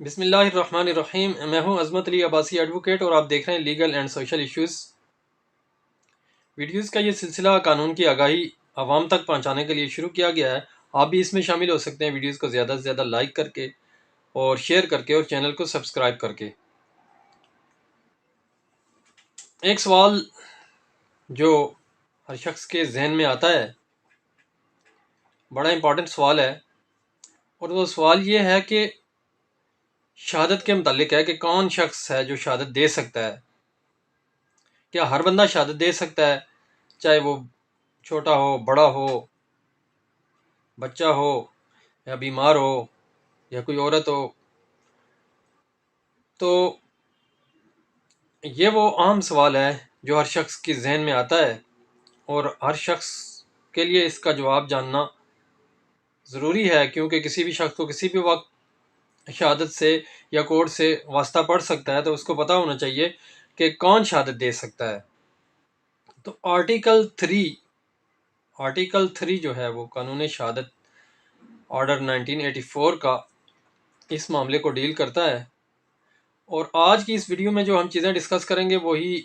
بسم اللہ الرحمن الرحیم۔ میں ہوں عظمت علی عباسی ایڈوکیٹ اور آپ دیکھ رہے ہیں legal and social issues videos کا یہ سلسلہ قانون کی آگاہی عوام تک پہنچانے کے لیے شروع کیا گیا ہے۔ آپ بھی اس میں شامل ہو سکتے ہیں ویڈیوز کو زیادہ سے زیادہ لائک کر کے اور شیئر کر کے اور چینل کو سبسکرائب کر کے۔ ایک سوال جو ہر شخص کے ذہن میں آتا ہے، بڑا امپورٹنٹ سوال ہے، اور وہ سوال یہ ہے کہ شہادت کے متعلق ہے کہ کون شخص ہے جو شہادت دے سکتا ہے۔ کیا ہر بندہ شہادت دے سکتا ہے، چاہے وہ چھوٹا ہو، بڑا ہو، بچہ ہو یا بیمار ہو یا کوئی عورت ہو؟ تو یہ وہ عام سوال ہے جو ہر شخص کے ذہن میں آتا ہے، اور ہر شخص کے لیے اس کا جواب جاننا ضروری ہے، کیونکہ کسی بھی شخص کو کسی بھی وقت شہادت سے یا کورٹ سے واسطہ پڑ سکتا ہے، تو اس کو پتہ ہونا چاہیے کہ کون شہادت دے سکتا ہے۔ تو آرٹیکل 3 جو ہے وہ قانون شہادت آرڈر 1984 کا اس معاملے کو ڈیل کرتا ہے، اور آج کی اس ویڈیو میں جو ہم چیزیں ڈسکس کریں گے وہی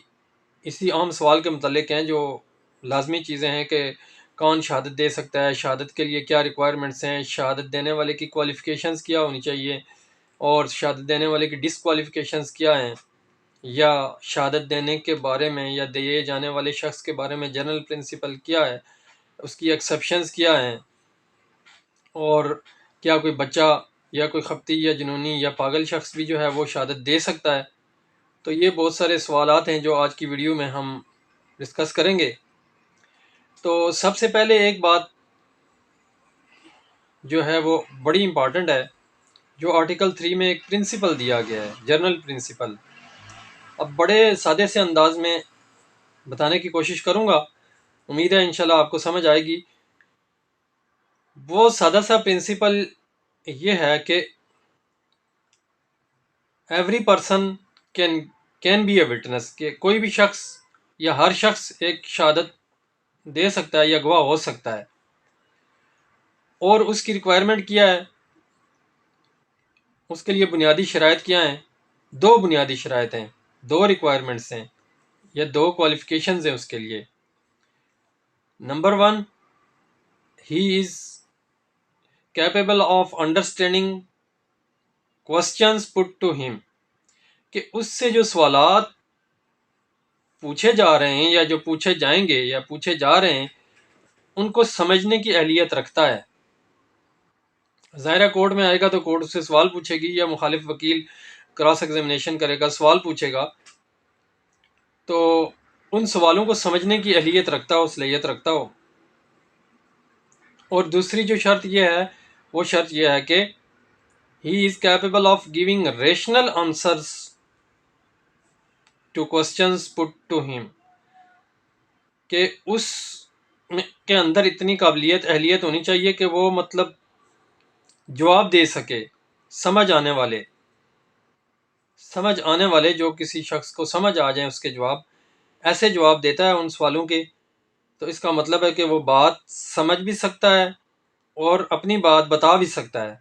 اسی عام سوال کے متعلق ہیں، جو لازمی چیزیں ہیں کہ کون شہادت دے سکتا ہے، شہادت کے لیے کیا ریکوائرمنٹس ہیں، شہادت دینے والے کی کوالیفیکیشنز کیا ہونی چاہیے، اور شہادت دینے والے کی ڈسکوالیفیکیشنز کیا ہیں، یا شہادت دینے کے بارے میں یا دیے جانے والے شخص کے بارے میں جنرل پرنسپل کیا ہے، اس کی ایکسیپشنز کیا ہیں، اور کیا کوئی بچہ یا کوئی خپتی یا جنونی یا پاگل شخص بھی جو ہے وہ شہادت دے سکتا ہے۔ تو یہ بہت سارے سوالات ہیں جو آج کی ویڈیو میں ہم ڈسکس کریں گے۔ تو سب سے پہلے ایک بات جو ہے وہ بڑی امپارٹنٹ ہے، جو آرٹیکل 3 میں ایک پرنسپل دیا گیا ہے، جنرل پرنسپل۔ اب بڑے سادے سے انداز میں بتانے کی کوشش کروں گا، امید ہے انشاءاللہ آپ کو سمجھ آئے گی۔ وہ سادہ سا پرنسپل یہ ہے کہ every person can be a witness, کہ کوئی بھی شخص یا ہر شخص ایک شہادت دے سکتا ہے یا گواہ ہو سکتا ہے، اور اس کی ریکوائرمنٹ کیا ہے، اس کے لیے بنیادی شرائط کیا ہیں؟ دو بنیادی شرائط ہیں، دو ریکوائرمنٹس ہیں یا دو کوالیفیکیشنز ہیں اس کے لیے۔ Number 1، he is capable of understanding questions put to him, کہ اس سے جو سوالات پوچھے جا رہے ہیں یا جو پوچھے جائیں گے یا پوچھے جا رہے ہیں ان کو سمجھنے کی اہلیت رکھتا ہے۔ ظاہرہ کورٹ میں آئے گا تو کورٹ اس سے سوال پوچھے گی، یا مخالف وکیل کراس ایگزامینیشن کرے گا، سوال پوچھے گا، تو ان سوالوں کو سمجھنے کی اہلیت رکھتا ہو، صلاحیت رکھتا ہو۔ اور دوسری جو شرط یہ ہے، وہ شرط یہ ہے کہ he is capable of giving rational answers to questions put to him, کہ اس کے اندر اتنی قابلیت اہلیت ہونی چاہیے کہ وہ مطلب جواب دے سکے، سمجھ آنے والے جو کسی شخص کو سمجھ آ جائیں اس کے جواب، ایسے جواب دیتا ہے ان سوالوں کے، تو اس کا مطلب ہے کہ وہ بات سمجھ بھی سکتا ہے اور اپنی بات بتا بھی سکتا ہے۔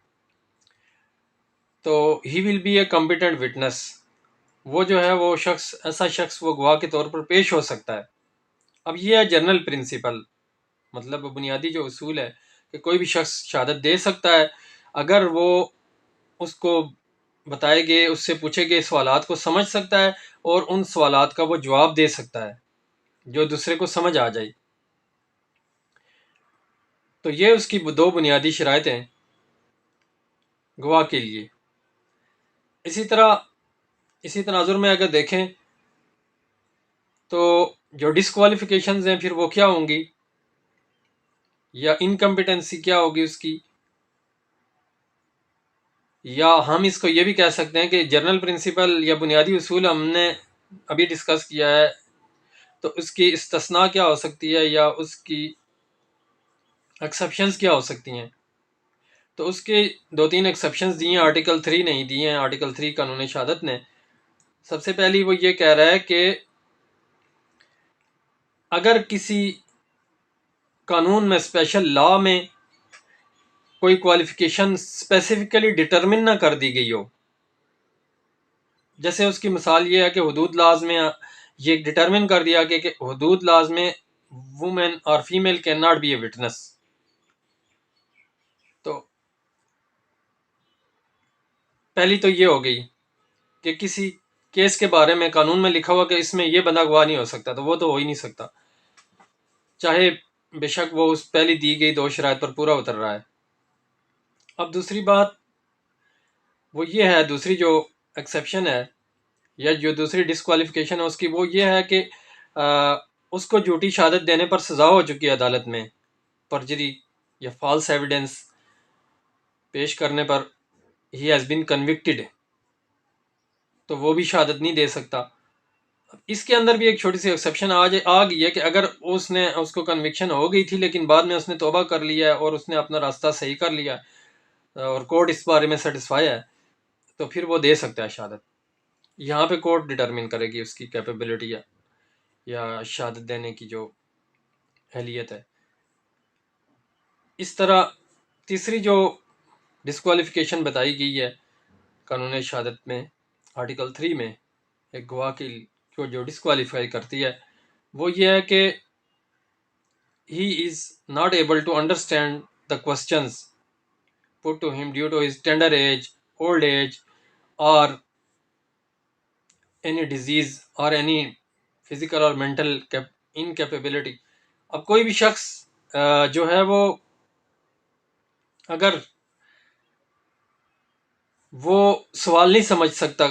تو he will be a competent witness, وہ جو ہے وہ شخص، ایسا شخص وہ گواہ کے طور پر پیش ہو سکتا ہے۔ اب یہ ہے جنرل پرنسپل، مطلب بنیادی جو اصول ہے کہ کوئی بھی شخص شہادت دے سکتا ہے اگر وہ اس کو بتائے گئے، اس سے پوچھے گئے سوالات کو سمجھ سکتا ہے، اور ان سوالات کا وہ جواب دے سکتا ہے جو دوسرے کو سمجھ آ جائے۔ تو یہ اس کی دو بنیادی شرائط ہیں گواہ کے لیے۔ اسی تناظر میں اگر دیکھیں تو جو ڈسکوالیفیکیشنز ہیں پھر وہ کیا ہوں گی، یا انکمپیٹنسی کیا ہوگی اس کی، یا ہم اس کو یہ بھی کہہ سکتے ہیں کہ جنرل پرنسپل یا بنیادی اصول ہم نے ابھی ڈسکس کیا ہے، تو اس کی استثناء کیا ہو سکتی ہے یا اس کی ایکسیپشنز کیا ہو سکتی ہیں۔ تو اس کے دو تین ایکسیپشنز دی ہیں، آرٹیکل 3 نہیں دی ہیں، آرٹیکل 3 قانون شہادت نے۔ سب سے پہلی وہ یہ کہہ رہا ہے کہ اگر کسی قانون میں، اسپیشل لا میں کوئی کوالیفیکیشن اسپیسیفکلی ڈٹرمن نہ کر دی گئی ہو، جیسے اس کی مثال یہ ہے کہ حدود لاز میں یہ ڈٹرمن کر دیا کہ حدود لاز میں وومن اور female can not be a witness. تو پہلی تو یہ ہو گئی کہ کسی کیس کے بارے میں قانون میں لکھا ہوا کہ اس میں یہ بندہ گواہ نہیں ہو سکتا، تو وہ تو ہو ہی نہیں سکتا، چاہے بے شک وہ اس پہلی دی گئی 2 شرائط پر پورا اتر رہا ہے. اب دوسری بات وہ یہ ہے، دوسری جو ایکسیپشن ہے یا جو دوسری ڈسکوالیفیکیشن ہے اس کی، وہ یہ ہے کہ اس کو جھوٹی شہادت دینے پر سزا ہو چکی ہے عدالت میں، پرجری یا فالس ایویڈنس پیش کرنے پر ہی ہیز بین کنوکٹڈ، تو وہ بھی شہادت نہیں دے سکتا. اس کے اندر بھی ایک چھوٹی سی ایکسیپشن آ گئی ہے کہ اگر اس کو کنوکشن ہو گئی تھی لیکن بعد میں اس نے توبہ کر لیا ہے اور اس نے اپنا راستہ صحیح کر لیا اور کورٹ اس بارے میں سیٹسفائی ہے، تو پھر وہ دے سکتا ہے شہادت. یہاں پہ کورٹ ڈٹرمن کرے گی اس کی کیپیبلٹی یا شہادت دینے کی جو اہلیت ہے. اس طرح تیسری جو ڈسکوالیفیکیشن بتائی گئی ہے قانون شہادت میں آرٹیکل 3 میں ایک گواہ کی کو جو ڈسکوالیفائی کرتی ہے، وہ یہ ہے کہ he is not able to understand the questions put to him due to his tender age, old age, or any disease or any physical or mental incapability. اب کوئی بھی شخص جو ہے وہ اگر وہ سوال نہیں سمجھ سکتا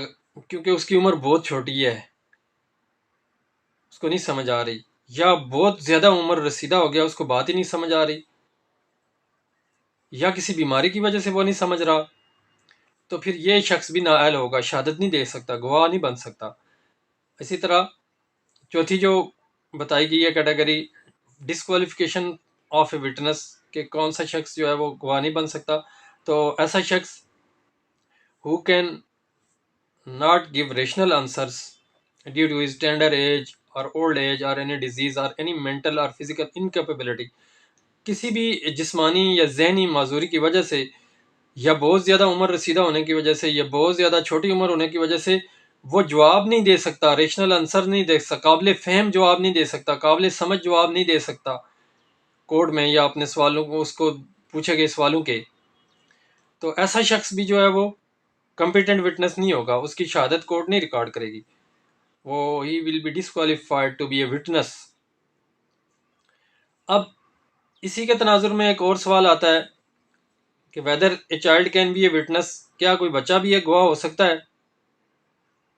کیونکہ اس کی عمر بہت چھوٹی ہے، اس کو نہیں سمجھ آ رہی، یا بہت زیادہ عمر رسیدہ ہو گیا اس کو بات ہی نہیں سمجھ آ رہی، یا کسی بیماری کی وجہ سے وہ نہیں سمجھ رہا، تو پھر یہ شخص بھی نااہل ہوگا، شہادت نہیں دے سکتا، گواہ نہیں بن سکتا. اسی طرح چوتھی جو بتائی گئی ہے category disqualification of a witness, کہ کون سا شخص جو ہے وہ گواہ نہیں بن سکتا، تو ایسا شخص who can not give rational answers due to his tender age or old age or any disease or any mental or physical incapability، کسی بھی جسمانی یا ذہنی معذوری کی وجہ سے، یا بہت زیادہ عمر رسیدہ ہونے کی وجہ سے، یا بہت زیادہ چھوٹی عمر ہونے کی وجہ سے وہ جواب نہیں دے سکتا، ریشنل آنسر نہیں دے سکتا، قابل فہم جواب نہیں دے سکتا، قابل سمجھ جواب نہیں دے سکتا کورٹ میں یا اپنے سوالوں کو، اس کو پوچھے گئے سوالوں کے، تو ایسا شخص بھی جو ہے وہ کمپیٹنٹ وٹنس نہیں ہوگا، اس کی شہادت کورٹ نہیں ریکارڈ کرے گی، وہ he will be disqualified to be a witness. اب اسی کے تناظر میں ایک اور سوال آتا ہے کہ whether a child can be a witness, کیا کوئی بچہ بھی ایک گواہ ہو سکتا ہے؟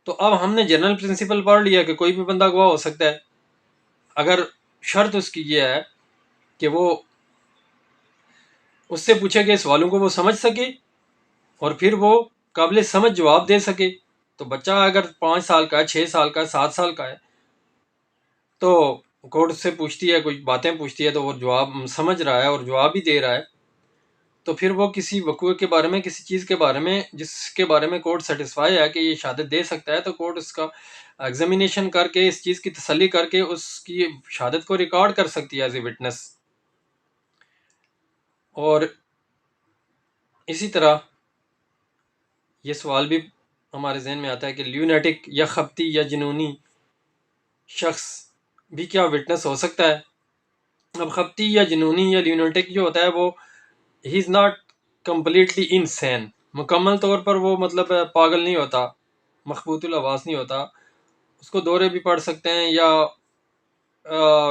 تو اب ہم نے جنرل پرنسپل پڑھ لیا کہ کوئی بھی بندہ گواہ ہو سکتا ہے، اگر شرط اس کی یہ ہے کہ وہ اس سے پوچھے گئے سوالوں کو وہ سمجھ سکے اور پھر وہ قابل سمجھ جواب دے سکے. تو بچہ اگر 5 سال کا ہے، 6 سال کا ہے، 7 سال کا ہے، تو کورٹ سے پوچھتی ہے، کچھ باتیں پوچھتی ہے، تو وہ جواب سمجھ رہا ہے اور جواب بھی دے رہا ہے، تو پھر وہ کسی وقوع کے بارے میں، کسی چیز کے بارے میں جس کے بارے میں کورٹ سیٹسفائی ہے کہ یہ شہادت دے سکتا ہے، تو کورٹ اس کا ایگزامینیشن کر کے، اس چیز کی تسلی کر کے اس کی شہادت کو ریکارڈ کر سکتی ہے ایز اے وٹنس. اور اسی طرح یہ سوال بھی ہمارے ذہن میں آتا ہے کہ لیونیٹک یا خبتی یا جنونی شخص بھی کیا وٹنس ہو سکتا ہے؟ اب خبتی یا جنونی یا لیونیٹک جو ہوتا ہے وہ ہی از ناٹ کمپلیٹلی انسین، مکمل طور پر وہ مطلب پاگل نہیں ہوتا، مخبوط الحواس نہیں ہوتا، اس کو دورے بھی پڑ سکتے ہیں، یا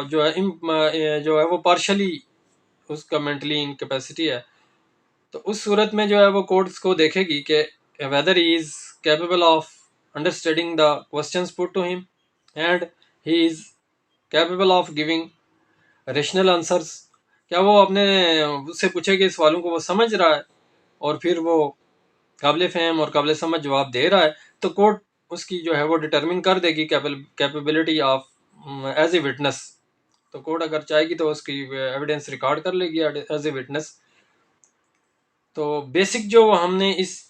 جو ہے وہ پارشلی اس کا مینٹلی انکیپیسٹی ہے. تو اس صورت میں جو ہے وہ کورٹ اس کو دیکھے گی کہ whether he is capable of understanding the questions put to him and he is capable of giving rational answers، کیا وہ اپنے اس سے پوچھے گئے سوالوں کو وہ سمجھ رہا ہے اور پھر وہ قابل فہم اور قابل سمجھ جواب دے رہا ہے، تو کورٹ اس کی جو ہے وہ ڈٹرمن کر دے گی capability of as a witness. تو کورٹ اگر چاہے گی تو اس کی ایویڈنس ریکارڈ کر لے گی ایز اے وٹنس. تو بیسک جو ہم نے اس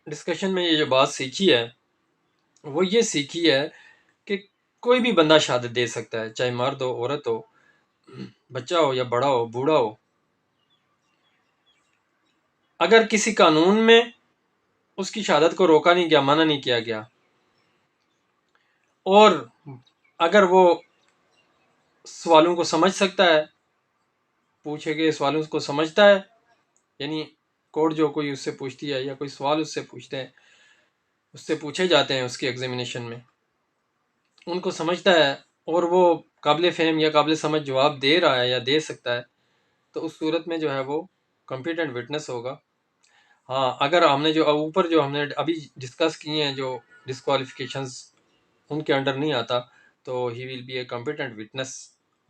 ڈسکشن میں یہ جو بات سیکھی ہے وہ یہ سیکھی ہے کہ کوئی بھی بندہ شہادت دے سکتا ہے، چاہے مرد ہو، عورت ہو، بچہ ہو یا بڑا ہو، بوڑھا ہو، اگر کسی قانون میں اس کی شہادت کو روکا نہیں گیا، منع نہیں کیا گیا، اور اگر وہ سوالوں کو سمجھ سکتا ہے، پوچھے گئے سوالوں کو سمجھتا ہے، یعنی کورٹ جو کوئی اس سے پوچھتی ہے یا کوئی سوال اس سے پوچھتے ہیں، اس سے پوچھے جاتے ہیں اس کی ایگزامینیشن میں، ان کو سمجھتا ہے اور وہ قابل فہم یا قابل سمجھ جواب دے رہا ہے یا دے سکتا ہے، تو اس صورت میں جو ہے وہ کمپیٹنٹ وٹنس ہوگا۔ ہاں، اگر ہم نے جو اوپر جو ہم نے ابھی ڈسکس کیے ہیں جو ڈسکوالیفیکیشنز، ان کے انڈر نہیں آتا، تو he will be a competent witness,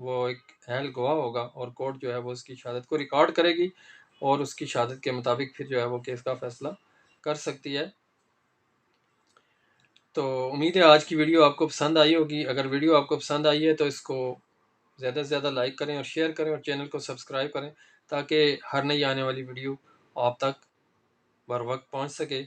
وہ ایک اہل گواہ ہوگا، اور کورٹ جو ہے وہ اس کی شہادت کو ریکارڈ کرے گی، اور اس کی شہادت کے مطابق پھر جو ہے وہ کیس کا فیصلہ کر سکتی ہے۔ تو امید ہے آج کی ویڈیو آپ کو پسند آئی ہوگی۔ اگر ویڈیو آپ کو پسند آئی ہے تو اس کو زیادہ سے زیادہ لائک کریں اور شیئر کریں، اور چینل کو سبسکرائب کریں، تاکہ ہر نئی آنے والی ویڈیو آپ تک بر وقت پہنچ سکے۔